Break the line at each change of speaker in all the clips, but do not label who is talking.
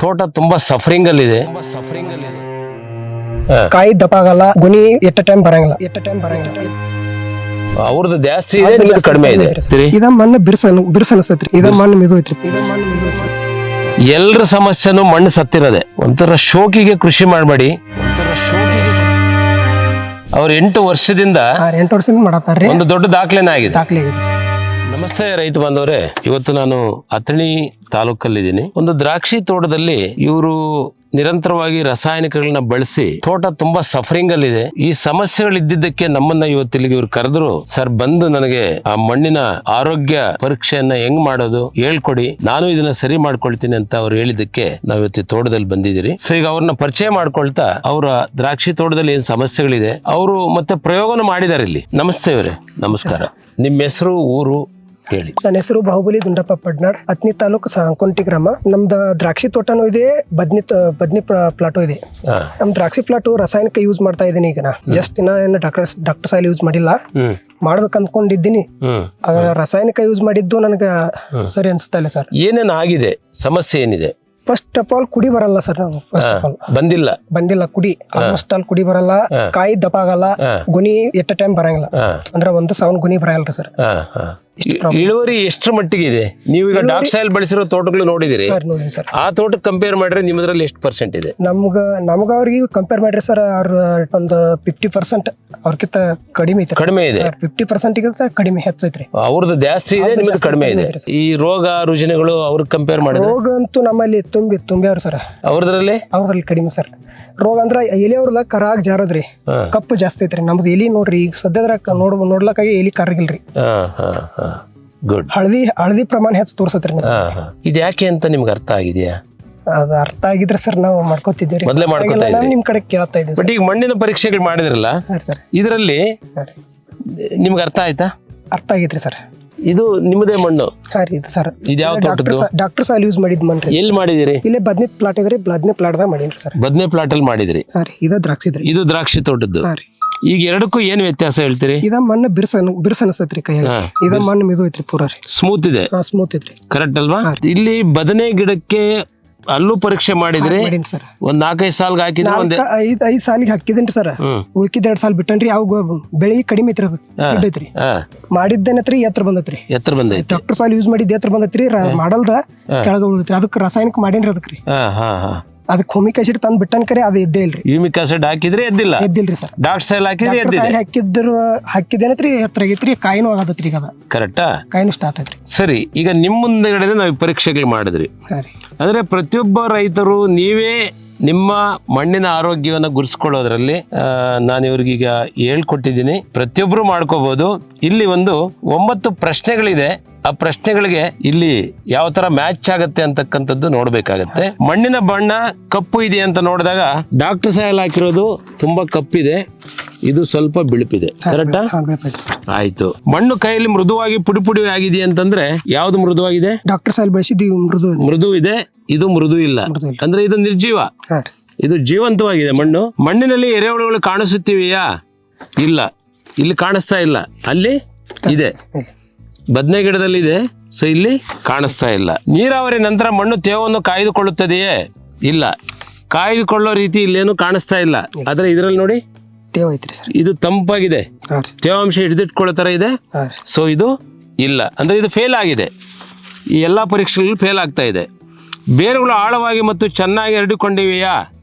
ತೋಟ ತುಂಬಾ ಸಫರಿಂಗ್ ಅಲ್ಲಿ ಇದೆ.
ಕಾಯಿ ದಪ್ಪ ಆಗಲ್ಲ, ಗುಣಿ ಎಟ್ಟ ಟೈಮ್ ಬರಂಗಿಲ್ಲ.
ಅವ್ರದ್ದು ಜಾಸ್ತಿ ಇದೆ, ನಿಮ್ದು ಕಡಿಮೆ ಇದೆ.
ಇದ ಮಣ್ಣು ಬಿರ್ಸ ಅನ್ಸತ್ರಿ. ಇದ ಮಣ್ಣು ಮಿದು ಐತ್ರಿ.
ಎಲ್ರ ಸಮಸ್ಯೆನು ಮಣ್ಣು ಸತ್ತಿರೋದೆ. ಒಂಥರ ಶೋಕಿಗೆ ಕೃಷಿ ಮಾಡಬೇಡಿ. ಅವ್ರು 8 ವರ್ಷದಿಂದ
8 ವರ್ಷದಿಂದ ಮಾಡತ್ತಾರ್ರಿ.
ಒಂದು ದೊಡ್ಡ ದಾಖಲೆನೇ ಆಗಿದೆ.
ದಾಖಲೆ ಆಗಿದೆ ಸರ್.
ನಮಸ್ತೆ ರೈತ ಬಾಂಧವರೇ, ಇವತ್ತು ನಾನು ಅಥಣಿ ತಾಲೂಕಲ್ಲಿದ್ದೀನಿ. ಒಂದು ದ್ರಾಕ್ಷಿ ತೋಟದಲ್ಲಿ ಇವರು ನಿರಂತರವಾಗಿ ರಾಸಾಯನಿಕಗಳನ್ನ ಬಳಸಿ ತೋಟ ತುಂಬಾ ಸಫರಿಂಗ್ ಅಲ್ಲಿದೆ. ಈ ಸಮಸ್ಯೆಗಳಿದ್ದಕ್ಕೆ ನಮ್ಮನ್ನ ಇವತ್ತಿಲ್ಲಿಗೆ ಇವ್ರು ಕರೆದ್ರು. ಸರ್, ಬಂದು ನನಗೆ ಆ ಮಣ್ಣಿನ ಆರೋಗ್ಯ ಪರೀಕ್ಷೆಯನ್ನ ಹೆಂಗ್ ಮಾಡೋದು ಹೇಳ್ಕೊಡಿ, ನಾನು ಇದನ್ನ ಸರಿ ಮಾಡ್ಕೊಳ್ತೀನಿ ಅಂತ ಅವ್ರು ಹೇಳಿದ್ದಕ್ಕೆ ನಾವು ಇವತ್ತು ತೋಟದಲ್ಲಿ ಬಂದಿದ್ದೀರಿ. ಸೊ ಈಗ ಅವ್ರನ್ನ ಪರಿಚಯ ಮಾಡ್ಕೊಳ್ತಾ ಅವರ ದ್ರಾಕ್ಷಿ ತೋಟದಲ್ಲಿ ಏನ್ ಸಮಸ್ಯೆಗಳಿದೆ ಅವರು ಮತ್ತೆ ಪ್ರಯೋಗನ ಮಾಡಿದಾರೆ ಇಲ್ಲಿ. ನಮಸ್ತೆ ಅವರೇ, ನಮಸ್ಕಾರ. ನಿಮ್ಮ ಹೆಸರು, ಊರು ಹೇಳಿ.
ನನ್ನ ಹೆಸರು ಬಾಹುಬಲಿ ದುಂಡಪ್ಪ ಪಡ್ನಾಡ್, ಅಥಣಿ ತಾಲೂಕು ಸಾಂಕೊಂಟಿ ಗ್ರಾಮ. ನಮ್ದು ದ್ರಾಕ್ಷಿ ತೋಟನೂ ಇದೆ, ಬದ್ನಿ ಪ್ಲಾಟು ಇದೆ. ನಮ್ ದ್ರಾಕ್ಷಿ ಪ್ಲಾಟು ರಾಸಾಯನಿಕ ಯೂಸ್ ಮಾಡ್ತಾ ಇದ್ದೀನಿ ಈಗ. ಜಸ್ಟ್ ಇನ್ನ ಡಾಕ್ಟರ್ ಸಾಯಿಲ್ ಯೂಸ್ ಮಾಡಿಲ್ಲ, ಮಾಡ್ಬೇಕು ಅನ್ಕೊಂಡಿದ್ದೀನಿ. ಅದ್ರ ರಾಸಾಯನಿಕ ಯೂಸ್ ಮಾಡಿದ್ದು ನನಗೆ ಸರಿ ಅನ್ಸ್ತಾ ಇಲ್ಲ ಸರ್.
ಏನೇನ್ ಆಗಿದೆ, ಸಮಸ್ಯೆ ಏನಿದೆ?
ಫಸ್ಟ್ ಆಫ್ ಆಲ್ ಕುಡಿ ಬರಲ್ಲ ಸರ್. ನಾವು ಫಸ್ಟ್ ಆಫ್ ಆಲ್ ಬಂದಿಲ್ಲ ಕುಡಿ. ಆಲ್ಮೋಸ್ಟ್ ಆಲ್ ಕುಡಿ ಬರಲ್ಲ, ಕಾಯಿ ದಪ್ಪ ಆಗಲ್ಲ, ಗುಣಿ ಎಟ್ಟ ಟೈಮ್ ಬರಂಗಿಲ್ಲ. ಅಂದ್ರೆ ಒಂದು ಸಾವನ್ ಗುಣಿ ಬರಂಗಿಲ್ಲ ಸರ್.
ಇಳುವರಿ ಎಷ್ಟರ ಮಟ್ಟಿಗೆ ಇದೆ? ನೀವು ಈಗ ಡಾಕ್ ಸಾಯಿಲ್ ಬಳಸಿರೋ ತೋಟಗಳು ನೋಡಿದಿರಿ, ಆ ತೋಟಕ್ಕೆ ಕಂಪೇರ್ ಮಾಡಿದ್ರೆ ನಿಮ್ಮದ್ರಲ್ಲಿ ಎಷ್ಟು ಪರ್ಸೆಂಟ್ ಇದೆ?
ನಮ್ಗ ಅವ್ರಿಗೆ ಕಂಪೇರ್ ಮಾಡ್ರಿ ಸರ್, ಅವ್ರ ಒಂದು 50% ಅವ್ರಕ್ಕಿಂತ ಕಡಿಮೆ ಇದೆ. 50% ಕಡಿಮೆ ಹೆಚ್ಚೈತ್ರಿ.
ಅವ್ರದ್ದು ಜಾಸ್ತಿ ಇದೆ, ನಿಮ್ದು ಕಡಿಮೆ ಇದೆ. ಈ ರೋಗ ರುಜಿನಗಳು ಅವ್ರಿಗೆ ಕಂಪೇರ್ ಮಾಡಿದ್ರೆ
ರೋಗ ಅಂತೂ ನಮ್ಮಲ್ಲಿ ತುಂಬ್ಯಾವ್ರ ಸರ್. ಅವ್ರದ್ರಲ್ಲಿ ಕಡಿಮೆ ಸರ್. ರೋಗ ಅಂದ್ರ ಎಲಿ ಅವ್ರದ ಕರಾಗ್ ಜಾರದ್ರಿ, ಕಪ್ಪು ಜಾಸ್ತಿ ಐತ್ರಿ. ನಮ್ದು ಎಲಿ ನೋಡ್ರಿ ಈಗ ಸದ್ಯದ್ರ ನೋಡ್ಲಕ್ಕಾಗಿ ಎಲಿ ಕರಗಿಲ್ರಿ.
ಗುಡ್.
ಹಳದಿ ಪ್ರಮಾಣ ಹೆಚ್ಚು ತೋರ್ಸತ್ರಿ.
ಇದು ಯಾಕೆ ಅಂತ ನಿಮ್ಗೆ ಅರ್ಥ ಆಗಿದೆಯಾ?
ಅದ ಅರ್ಥ ಆಗಿದ್ರೆ ಸರ್ ನಾವು ಮಾಡ್ಕೋತಿದ್ದೀವಿ.
ಮೊದಲೇ ಮಾಡ್ಕೊತಾ ಇದ್ದೀವಿ.
ನಿಮ್ ಕಡೆ ಕೇಳ್ತಾ ಇದ್ದೀವಿ.
ಬಟ್ ಈಗ ಮಣ್ಣಿನ ಪರೀಕ್ಷೆಗಳು ಮಾಡಿದ್ರಲ್ಲ
ಸರ್,
ಇದರಲ್ಲಿ ನಿಮ್ಗೆ ಅರ್ಥ ಆಯ್ತಾ?
ಅರ್ಥ ಆಗೈತ್ರಿ ಸರ್.
ಇದು ನಿಮ್ಮದೇ ಮಣ್ಣು?
ಇದು ಸರ್.
ಇದು ಯಾವ ತೋಟದ್ದು?
ಡಾಕ್ಟರ್ ಸಾಯಿಲ್ ಯೂಸ್ ಮಾಡಿದ್ ಮಣ್ರಿ.
ಎಲ್ಲಿ ಮಾಡಿದಿರಿ?
ಇಲ್ಲೇ ಬದ್ನಿ ಪ್ಲಾಟ್ ಇದ್ರಿ, ಬದ್ನಿ ಪ್ಲಾಟ್ ದಾಗ ಮಾಡೀನಿ ಸರ್.
ಬದ್ನೆ ಪ್ಲಾಟ್ ಅಲ್ಲಿ ಮಾಡಿದ್ರಿ?
ಇದು ದ್ರಾಕ್ಷಿ ಇದ್ರಿ.
ಇದು ದ್ರಾಕ್ಷಿ ತೋಟದ್ದು. ಈಗ ಎರಡಕ್ಕೂ ಏನ್ ವ್ಯತ್ಯಾಸ ಹೇಳ್ತೀರಿ?
ಇದ ಮಣ್ಣು ಬಿರ್ಸ ಅನ್ಸತ್ರಿ ಕೈಯಾಗ. ಇದ ಮಣ್ಣು ಮಿದು ಐತ್ರಿ, ಪೂರಾ ರೀ
ಸ್ಮೂತ್ ಇದೆ.
ಸ್ಮೂತ್ ಐತ್ರಿ.
ಕರೆಕ್ಟ್ ಅಲ್ವಾ? ಇಲ್ಲಿ ಬದನೆ ಗಿಡಕ್ಕೆ ಅಲ್ಲೂ ಪರೀಕ್ಷೆ ಮಾಡಿದ್ರಿ?
ಸರ್
ಒಂದ್ 4-5 ಸಾಲ್ಗೆ ಹಾಕಿದ್ರೆ
5 ಸಾಲಿಗೆ ಹಾಕಿದೇನ್ರಿ ಸರ್. ಉಳ್ಕಿದ್ 2 ಸಾಲ್ ಬಿಟ್ಟನ್ರಿ. ಅವು ಬೆಳಿ ಕಡಿಮೆ ಐತ್ರಿ, ಅದು ಐತ್ರಿ. ಮಾಡಿದ್ದೇನತ್ರಿ ಎತ್ತರ ಬಂದತ್ರಿ. ಡಾಕ್ಟರ್ ಸಾಯಿಲ್ ಯೂಸ್ ಮಾಡಿದ್ ಎತ್ತರ ಬಂದತ್ರಿ. ಮಾಡಲ್ದ ಕೆಳಗ ಉಳಿದ್ರಿ. ಅದಕ್ಕೆ ರಾಸಾಯನಿಕ ಮಾಡೇನ್ರಿ. ಅದಕ್ರಿ ಅದಕ್ಕೆ ಹುಮಿಕ್ ಆಸಿಡ್ ತಂದ್ ಬಿಟ್ಟನ್ ಕರೆ ಅದು ಎದ್ದೇ ಇಲ್ರಿ.
ಹ್ಯೂಮಿಕ್ ಆಸಿಡ್ ಹಾಕಿದ್ರೆ ಎದ್ದಿಲ್ರಿ
ಸರ್.
ಡಾಕ್ಟರ್ ಸಾಯಿಲ್
ಹಾಕಿದ್ದೇನತ್ರಿ ಎತ್ತರ ಆಗೈತ್ರಿ. ಕಾಯಿನೂ ಆಗತ್ರಿ. ಈಗ
ಕರೆಕ್ಟಾ? ಕಾಯಿನೂ
ಸ್ಟಾರ್ಟ್ ಐತ್ರಿ.
ಸರಿ, ಈಗ ನಿಮ್ ಮುಂದೆಗಡೆ ನಾವು ಪರೀಕ್ಷೆಗಳು ಮಾಡಿದ್ರಿ. ಅಂದ್ರೆ ಪ್ರತಿಯೊಬ್ಬ ರೈತರು ನೀವೇ ನಿಮ್ಮ ಮಣ್ಣಿನ ಆರೋಗ್ಯವನ್ನು ಗುರುಸ್ಕೊಳ್ಳೋದ್ರಲ್ಲಿ ನಾನು ಇವ್ರಿಗೀಗ ಹೇಳ್ಕೊಟ್ಟಿದ್ದೀನಿ. ಪ್ರತಿಯೊಬ್ರು ಮಾಡ್ಕೋಬಹುದು. ಇಲ್ಲಿ ಒಂದು 9 ಪ್ರಶ್ನೆಗಳಿದೆ. ಆ ಪ್ರಶ್ನೆಗಳಿಗೆ ಇಲ್ಲಿ ಯಾವ ತರ ಮ್ಯಾಚ್ ಆಗತ್ತೆ ಅಂತಕ್ಕಂಥದ್ದು ನೋಡ್ಬೇಕಾಗತ್ತೆ. ಮಣ್ಣಿನ ಬಣ್ಣ ಕಪ್ಪು ಇದೆ ಅಂತ ನೋಡಿದಾಗ ಡಾಕ್ಟರ್ ಸಾಯಿಲ್ ಹಾಕಿರೋದು ತುಂಬಾ ಕಪ್ಪಿದೆ, ಇದು ಸ್ವಲ್ಪ ಬಿಳುಪಿದೆ. ಕರೆಕ್ಟಾ? ಆಯ್ತು. ಮಣ್ಣು ಕೈಯಲ್ಲಿ ಮೃದುವಾಗಿ ಪುಡಿ ಆಗಿದೆ ಅಂತಂದ್ರೆ ಯಾವ್ದು ಮೃದುವಾಗಿದೆ?
ಡಾಕ್ಟರ್ ಸಾಯಿಲ್ ಬಳಸಿದ್ದು
ಮೃದು ಇದೆ, ಇದು ಮೃದು ಇಲ್ಲ. ಅಂದ್ರೆ ಇದು ನಿರ್ಜೀವ, ಇದು ಜೀವಂತವಾಗಿದೆ ಮಣ್ಣು. ಮಣ್ಣಿನಲ್ಲಿ ಎರೆಹುಳುಗಳು ಕಾಣಿಸುತ್ತಿವೆಯಾ? ಇಲ್ಲ, ಇಲ್ಲಿ ಕಾಣಿಸ್ತಾ ಇಲ್ಲ. ಅಲ್ಲಿ ಇದೆ, ಬದನೆ ಗಿಡದಲ್ಲಿ ಇದೆ. ಸೊ ಇಲ್ಲಿ ಕಾಣಿಸ್ತಾ ಇಲ್ಲ. ನೀರಾವರಿ ನಂತರ ಮಣ್ಣು ತೇವವನ್ನು ಕಾಯ್ದುಕೊಳ್ಳುತ್ತದೆಯೇ? ಇಲ್ಲ, ಕಾಯ್ದುಕೊಳ್ಳೋ ರೀತಿ ಇಲ್ಲೇನು ಕಾಣಿಸ್ತಾ ಇಲ್ಲ. ಆದ್ರೆ ಇದರಲ್ಲಿ ನೋಡಿ
ತೇವ ಐತ್ರಿ ಸರ್. ಇದು
ತಂಪಾಗಿದೆ, ತೇವಾಂಶ ಹಿಡಿದಿಟ್ಕೊಳ್ಳೋ ತರ ಇದೆ. ಸೊ ಇದು ಇಲ್ಲ, ಅಂದ್ರೆ ಇದು ಫೇಲ್ ಆಗಿದೆ. ಈ ಎಲ್ಲಾ ಪರೀಕ್ಷೆಗಳು ಫೇಲ್ ಆಗ್ತಾ ಇದೆ. ಬೇರುಗಳು ಆಳವಾಗಿ ಮತ್ತು ಚೆನ್ನಾಗಿ ಹರಡಿಕೊಂಡಿವೆಯಾ?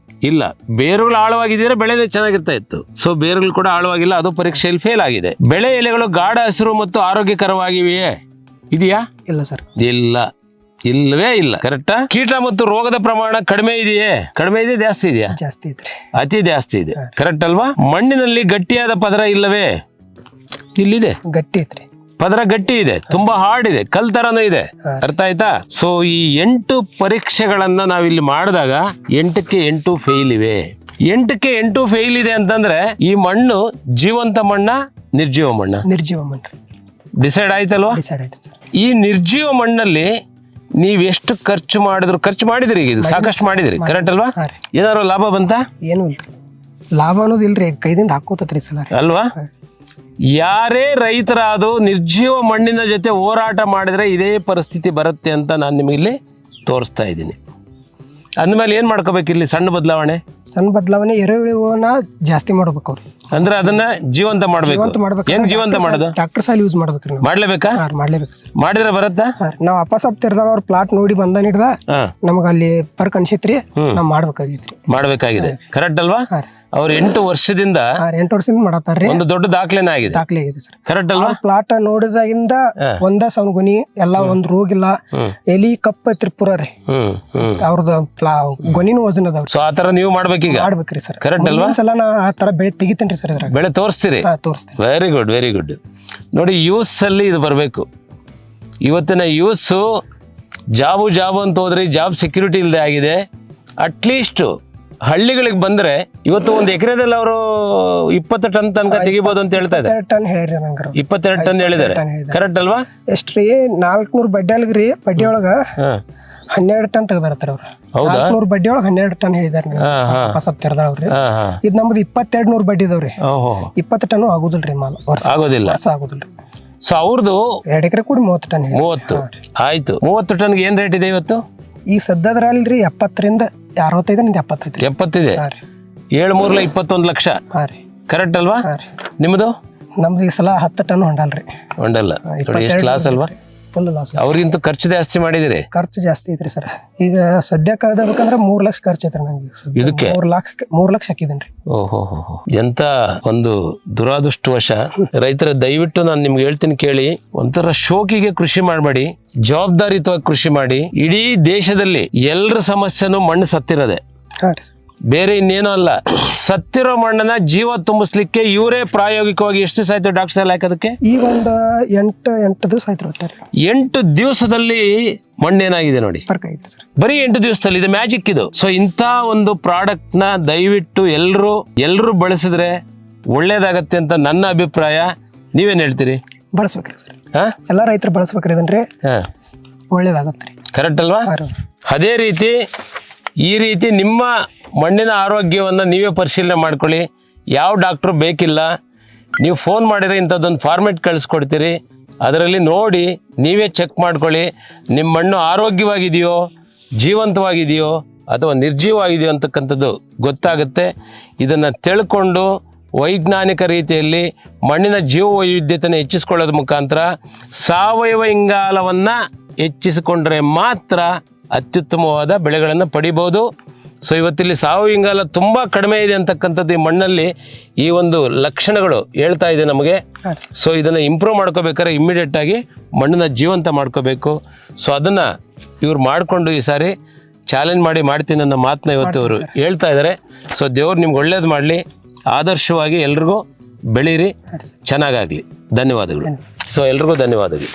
ಇಲ್ಲ, ಬೇರುಗಳು ಆಳವಾಗಿದ್ದರೆ ಬೆಳೆ ಚೆನ್ನಾಗಿರ್ತಾ ಇತ್ತು. ಸೊ ಬೇರುಗಳು ಕೂಡ ಆಳವಾಗಿಲ್ಲ, ಅದು ಪರೀಕ್ಷೆಯಲ್ಲಿ ಫೇಲ್ ಆಗಿದೆ. ಬೆಳೆ ಎಲೆಗಳು ಗಾಢ ಹಸಿರು ಮತ್ತು ಆರೋಗ್ಯಕರವಾಗಿವೆಯೇ? ಇದೆಯಾ? ಇಲ್ಲ ಸರ್. ಇಲ್ಲವೇ ಇಲ್ಲ. ಕರೆಕ್ಟಾ? ಕೀಟ ಮತ್ತು ರೋಗದ ಪ್ರಮಾಣ ಕಡಿಮೆ ಇದೆಯೇ? ಕಡಿಮೆ ಇದೆ, ಜಾಸ್ತಿ ಇದೆಯಾ? ಜಾಸ್ತಿ ಇದೆ, ಅತಿ ಜಾಸ್ತಿ ಇದೆ. ಕರೆಕ್ಟ್ ಅಲ್ವಾ? ಮಣ್ಣಿನಲ್ಲಿ ಗಟ್ಟಿಯಾದ ಪದರ ಇಲ್ಲವೇ? ಇಲ್ಲಿದೆ, ಗಟ್ಟಿ ಐತ್ರಿ. ಪದರ ಗಟ್ಟಿ ಇದೆ, ತುಂಬಾ ಹಾರ್ಡ್ ಇದೆ, ಕಲ್ ತರನೂ ಇದೆ. ಅರ್ಥ ಆಯ್ತಾ? ಸೊ ಈ 8 ಪರೀಕ್ಷೆಗಳನ್ನ ನಾವಿಲ್ಲಿ ಮಾಡಿದಾಗ 8ಕ್ಕೆ 8 ಫೇಲ್ ಇವೆ. 8ಕ್ಕೆ 8 ಫೇಲ್ ಇದೆ ಅಂತಂದ್ರೆ ಈ ಮಣ್ಣು ಜೀವಂತ ಮಣ್ಣ, ನಿರ್ಜೀವ ಮಣ್ಣ? ನಿರ್ಜೀವ ಮಣ್ಣು. ಡಿಸೈಡ್ ಆಯ್ತಲ್ವಾ? ಈ ನಿರ್ಜೀವ ಮಣ್ಣಲ್ಲಿ ನೀವ್ ಎಷ್ಟು ಖರ್ಚು ಮಾಡಿದ್ರಿ? ಈಗ ಇದು ಸಾಕಷ್ಟು ಮಾಡಿದ್ರಿ, ಕರೆಕ್ಟ್ ಅಲ್ವಾ? ಏನಾದ್ರು ಲಾಭ ಬಂತ? ಏನು ಇಲ್ರಿ, ಲಾಭ ಅನ್ನೋದು ಇಲ್ರಿ. ಕೈದಿಂದ ಹಾಕೋತತ್ರಿ ಸಲ ಅಲ್ವಾ? ಯಾರೇ ರೈತರಾದು ನಿರ್ಜೀವ ಮಣ್ಣಿನ ಜೊತೆ ಹೋರಾಟ ಮಾಡಿದ್ರೆ ಇದೇ ಪರಿಸ್ಥಿತಿ ಬರುತ್ತೆ ಅಂತ ನಾನು ನಿಮಗೆ ಇಲ್ಲಿ ತೋರಿಸ್ತಾ ಇದ್ದೀನಿ. ಅಂದ್ಮೇಲೆ ಏನ್ ಮಾಡ್ಕೋಬೇಕು ಇಲ್ಲಿ ಸಣ್ಣ ಬದಲಾವಣೆ?
ಸಣ್ಣ ಬದಲಾವಣೆ, ಎರೆಹುಳನ ಜಾಸ್ತಿ ಮಾಡ್ಬೇಕು ಅವ್ರು.
ಅಂದ್ರೆ ಅದನ್ನ ಜೀವಂತ ಮಾಡ್ಬೇಕು. ಹೆಂಗ್ ಜೀವಂತ ಮಾಡೋದು?
ಡಾಕ್ಟರ್ ಸಾಲ್ ಯೂಸ್ ಮಾಡ್ಬೇಕ್ರಿ ನಾವು.
ಮಾಡ್ಲೇಬೇಕಾ?
ಮಾಡ್ಲೇಬೇಕು ಸರ್.
ಮಾಡಿದ್ರೆ ಬರತ್ತಾ?
ನಾವ್ ಅಪ್ಪ ತೆರೆದಾಳ ಅವ್ರ ಪ್ಲಾಟ್ ನೋಡಿ ಬಂದ ಹಿಡ್ದ ನಮಗ ಅಲ್ಲಿ ಪರ್ಕ್ ಅನ್ಸಿತ್ರಿ, ನಾವ್ ಮಾಡ್ಬೇಕಾಗಿತ್ರಿ.
ಮಾಡ್ಬೇಕಾಗಿದೆ. ಕರೆಕ್ಟ್ ಅಲ್ವಾ? ಅವ್ರು 8 ವರ್ಷದಿಂದ
8 ವರ್ಷದಿಂದ ಮಾಡತ್ತಾರ್ರಿ.
ಒಂದು ದೊಡ್ಡ ದಾಖಲೆನ ಆಗಿದೆ.
ದಾಖಲೆ ಆಗಿದೆ ಸರ್.
ಕರೆಕ್ಟ್ ಅಲ್ವಾ?
ಪ್ಲಾಟ್ ನೋಡಿದಾಗಿಂದ ಒಂದ ಸೌನ್ಗುನಿ ಎಲ್ಲ ಒಂದ್ ರೋಗ ಇಲ್ಲ, ಎಲಿ ಕಪ್ಪ ತ್ರಿಪುರ ರೀ ಅವ್ರದ್ದು ಗೊನಿನ ವಜನ್ ಅದಾವ್ರಿ.
ಸೊ ಆತರ ನೀವು ಮಾಡ್ಬೇಕೀಗ.
ಮಾಡ್ಬೇಕ್ರಿ ಸರ್.
ಕರೆಕ್ಟ್ ಅಲ್ವಾ?
ಒಂದ್ಸಲ ನಾ ಆ ತರ ಬೆಳೆ ತೆಗಿತೇನ್ರಿ ಸರ್. ಇದ್ರಾಗ
ಬೆಳೆ ತೋರಿಸ್ತೀರಿ?
ತೋರಿಸ್ತೀನಿ.
Very good, very good. ನೋಡಿ, ಯೂಸ್ ಅಲ್ಲಿ ಇದು ಬರಬೇಕು. ಇವತ್ತಿನ ಯೂಸು ಜಾಬು ಅಂತ ಹೋದ್ರೆ ಜಾಬ್ ಸೆಕ್ಯೂರಿಟಿ ಇಲ್ಲದೆ ಆಗಿದೆ. ಅಟ್ಲೀಸ್ಟ್ ಹಳ್ಳಿಗಳಿಗೆ ಬಂದ್ರೆ ಇವತ್ತು ಒಂದು ಎಕರೆದಲ್ಲಿ ಅವರು 20 ಟನ್ ತನಕ ತೆಗಿಬಹುದು ಅಂತ ಹೇಳ್ತಾ ಇದ್ದಾರೆ.
22 ಟನ್ ಹೇಳಿರಿ ನಂಗೆ.
22 ಟನ್ ಹೇಳಿದ್ದಾರೆ. ಕರೆಕ್ಟ್ ಅಲ್ವಾ?
ಎಷ್ಟ್ರಿ 400 ಬಡ್ಡಿ ಅಲ್ಗ್ರಿ. ಬಡ್ಡಿ ಒಳಗ 12 ಟನ್ ತೆಗ್ದಾರತ್ತಾರ ಅವ್ರು. 400 ಬಡ್ಡಿ ಒಳಗ 12 ಟನ್ ಹೇಳಿದಾರೆ ಸ್ವಲ್ಪ ತೆರೆದವ್ರಿ. ಇದು ನಮ್ದು 2200 ಬಡ್ಡಿ ಇದಾವ್ರಿ. 20 ಟನ್ ಆಗುದಿಲ್ರಿ ಮಾಲ್ ವರ್ಷ.
ಆಗೋದಿಲ್ಲ.
ಆಗುದಿಲ್ರಿ.
ಸೊ ಅವ್ರದ್ದು
2 ಎಕರೆ ಕೂಡಿ 30 ಟನ್.
30 ಆಯ್ತು. 30 ಟನ್ಗೆ ಏನ್ ರೇಟ್ ಇದೆ ಇವತ್ತು?
ಈ ಸದ್ಯದ್ರಲ್ರಿ 70ರಿಂದ 65 75.
70 ಇದೆ. 7 21 ಲಕ್ಷ. ಕರೆಕ್ಟ್ ಅಲ್ವಾ? ನಿಮ್ದು?
ನಮ್ದು ಈ ಸಲ 10 ಟನ್ ಹೊಂಡಲ್ರಿ.
ಹೊಂಡಲ್ಲ. ಎಷ್ಟು ಲಾಸ್ ಅಲ್ವಾ?
Full loss.
ಅವ್ರಿಗಿಂತ ಖರ್ಚು ಜಾಸ್ತಿ ಮಾಡಿದಿರಿ.
ಖರ್ಚು ಜಾಸ್ತಿ ಐತ್ರಿ ಸರ್. ಈಗ ಸದ್ಯ ಕರೆದಬೇಕಂದ್ರೆ 3 ಲಕ್ಷ ಖರ್ಚು ಐತ್ರಿ ನಂಗೆ.
ಇದಕ್ಕೆ
3 ಲಕ್ಷ ಹಾಕಿದೇನ್ರಿ.
ಓಹೋ, ಎಂತ ಒಂದು ದುರಾದೃಷ್ಟವಶ ರೈತರ. ದಯವಿಟ್ಟು ನಾನು ನಿಮ್ಗೆ ಹೇಳ್ತೀನಿ ಕೇಳಿ. ಒಂಥರ ಶೋಕಿಗೆ ಕೃಷಿ ಮಾಡಬೇಡಿ, ಜವಾಬ್ದಾರಿಯುತವಾಗಿ ಕೃಷಿ ಮಾಡಿ. ಇಡೀ ದೇಶದಲ್ಲಿ ಎಲ್ಲರ ಸಮಸ್ಯೆನೂ ಮಣ್ಣು ಸತ್ತಿರೋದೆ, ಬೇರೆ ಇನ್ನೇನು ಅಲ್ಲ. ಸತ್ತಿರೋ ಮಣ್ಣನ್ನ ಜೀವ ತುಂಬಿಸ್ಲಿಕ್ಕೆ ಇವರೇ ಪ್ರಾಯೋಗಿಕವಾಗಿ ಎಷ್ಟು ದಿವಸ ಆಯ್ತು ಡಾಕ್ಟರ್ ಸಾಹೇಬ್ ಹಾಕೋದಕ್ಕೆ?
ಈಗ ಒಂದು 8 ದಿವಸ ಆಯ್ತು.
8 ದಿವಸದಲ್ಲಿ ಮಣ್ಣೇನಾಗಿದೆ ನೋಡಿ. ಬರೀ 8 ದಿವಸದಲ್ಲಿ. ಇದು ಮ್ಯಾಜಿಕ್ ಇದು. ಸೊ ಇಂಥ ಒಂದು ಪ್ರಾಡಕ್ಟ್ ನ ದಯವಿಟ್ಟು ಎಲ್ಲರೂ ಬಳಸಿದ್ರೆ ಒಳ್ಳೇದಾಗತ್ತೆ ಅಂತ ನನ್ನ ಅಭಿಪ್ರಾಯ. ನೀವೇನ್ ಹೇಳ್ತೀರಿ?
ಬಳಸ್ಬೇಕ್ರಿ ಸರ್. ಎಲ್ಲ ರೈತರು ಬಳಸ್ಬೇಕ್ರಿ ಇದನ್ರಿ. ಒಳ್ಳೇದಾಗತ್ರಿ.
ಕರೆಕ್ಟ್ ಅಲ್ವಾ? ಅದೇ ರೀತಿ ಈ ರೀತಿ ನಿಮ್ಮ ಮಣ್ಣಿನ ಆರೋಗ್ಯವನ್ನು ನೀವೇ ಪರಿಶೀಲನೆ ಮಾಡ್ಕೊಳ್ಳಿ. ಯಾವ ಡಾಕ್ಟ್ರು ಬೇಕಿಲ್ಲ. ನೀವು ಫೋನ್ ಮಾಡಿದ್ರೆ ಇಂಥದ್ದೊಂದು ಫಾರ್ಮೆಟ್ ಕಳಿಸ್ಕೊಡ್ತೀರಿ. ಅದರಲ್ಲಿ ನೋಡಿ ನೀವೇ ಚೆಕ್ ಮಾಡ್ಕೊಳ್ಳಿ. ನಿಮ್ಮ ಮಣ್ಣು ಆರೋಗ್ಯವಾಗಿದೆಯೋ, ಜೀವಂತವಾಗಿದೆಯೋ ಅಥವಾ ನಿರ್ಜೀವವಾಗಿದೆಯೋ ಅಂತಕ್ಕಂಥದ್ದು ಗೊತ್ತಾಗುತ್ತೆ. ಇದನ್ನು ತಿಳ್ಕೊಂಡು ವೈಜ್ಞಾನಿಕ ರೀತಿಯಲ್ಲಿ ಮಣ್ಣಿನ ಜೀವ ವೈವಿಧ್ಯತೆಯನ್ನು ಹೆಚ್ಚಿಸ್ಕೊಳ್ಳೋದ್ರ ಮುಖಾಂತರ ಸಾವಯವ ಇಂಗಾಲವನ್ನು ಹೆಚ್ಚಿಸಿಕೊಂಡ್ರೆ ಮಾತ್ರ ಅತ್ಯುತ್ತಮವಾದ ಬೆಳೆಗಳನ್ನು ಪಡಿಬೋದು. ಸೊ ಇವತ್ತಿಲ್ಲಿ ಸಾವಯವ ಇಂಗಾಲ ತುಂಬ ಕಡಿಮೆ ಇದೆ ಅಂತಕ್ಕಂಥದ್ದು ಈ ಮಣ್ಣಲ್ಲಿ ಈ ಒಂದು ಲಕ್ಷಣಗಳು ಹೇಳ್ತಾ ಇದೆ ನಮಗೆ. ಸೊ ಇದನ್ನು ಇಂಪ್ರೂವ್ ಮಾಡ್ಕೋಬೇಕಾದ್ರೆ ಇಮ್ಮಿಡಿಯೇಟ್ ಆಗಿ ಮಣ್ಣನ್ನ ಜೀವಂತ ಮಾಡ್ಕೋಬೇಕು. ಸೊ ಅದನ್ನು ಇವ್ರು ಮಾಡಿಕೊಂಡು ಈ ಸಾರಿ ಚಾಲೆಂಜ್ ಮಾಡ್ತೀನಿ ಅನ್ನೋ ಮಾತನ್ನ ಇವತ್ತು ಅವರು ಹೇಳ್ತಾ ಇದ್ದಾರೆ. ಸೊ ದೇವ್ರು ನಿಮ್ಗೆ ಒಳ್ಳೇದು ಮಾಡಲಿ. ಆದರ್ಶವಾಗಿ ಎಲ್ರಿಗೂ ಬೆಳೀರಿ, ಚೆನ್ನಾಗಾಗಲಿ. ಧನ್ಯವಾದಗಳು. ಸೊ ಎಲ್ರಿಗೂ ಧನ್ಯವಾದಗಳು.